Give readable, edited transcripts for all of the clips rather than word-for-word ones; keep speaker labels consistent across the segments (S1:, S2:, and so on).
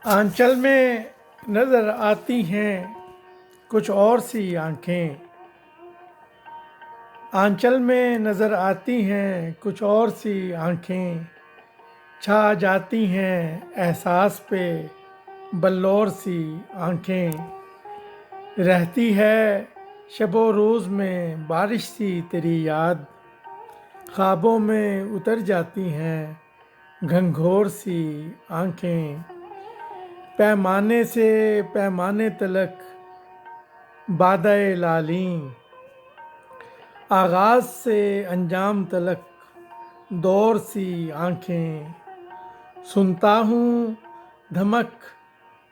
S1: आंचल में नज़र आती हैं कुछ और सी आंखें। आंचल में नज़र आती हैं कुछ और सी आंखें, छा जाती हैं एहसास पे बल्लौर सी आंखें। रहती है शबो रोज़ में बारिश सी तेरी याद, ख्वाबों में उतर जाती हैं घंघोर सी आंखें। पैमाने से पैमाने तलक बादए लालीं, आगाज़ से अंजाम तलक दौर सी आंखें। सुनता हूँ धमक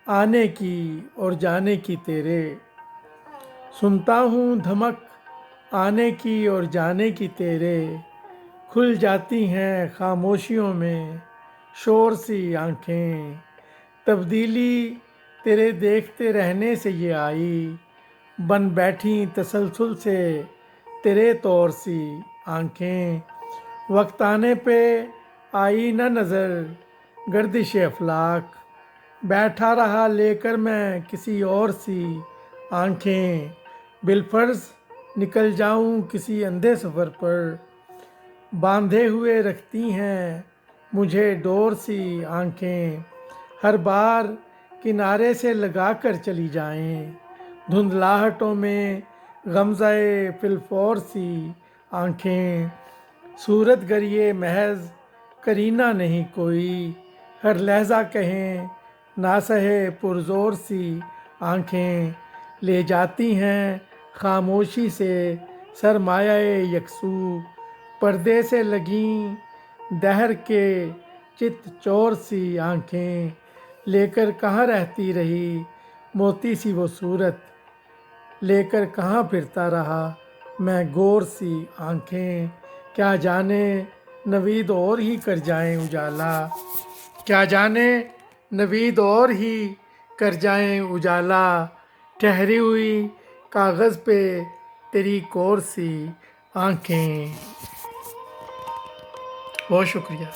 S1: आने की और जाने की तेरे, सुनता हूँ धमक आने की और जाने की तेरे। खुल जाती हैं खामोशियों में शोर सी आंखें। तब्दीली तेरे देखते रहने से ये आई, बन बैठी तसलसल से तेरे तौर सी आंखें। वक्त आने पे आई न नज़र गर्दिश अफलाक, बैठा रहा लेकर मैं किसी और सी आंखें। बिलफर्ज निकल जाऊं किसी अंधे सफ़र पर, बांधे हुए रखती हैं मुझे डोर सी आंखें। हर बार किनारे से लगा कर चली जाएं, धुंधलाहटों में गमज़ाए फिलफौर सी आंखें। सूरत गर ये महज करीना नहीं कोई, हर लहजा कहें ना सहे पुरजोर सी आंखें। ले जाती हैं खामोशी से सरमायाए यकसू, पर्दे से लगीं दहर के चित चोर सी आंखें। लेकर कहाँ रहती रही मोती सी वो सूरत, लेकर कहाँ फिरता रहा मैं गौर सी आंखें। क्या जाने नवीद और ही कर जाएं उजाला, क्या जाने नवीद और ही कर जाएं उजाला। ठहरी हुई कागज़ पे तेरी कोर सी आंखें। बहुत शुक्रिया।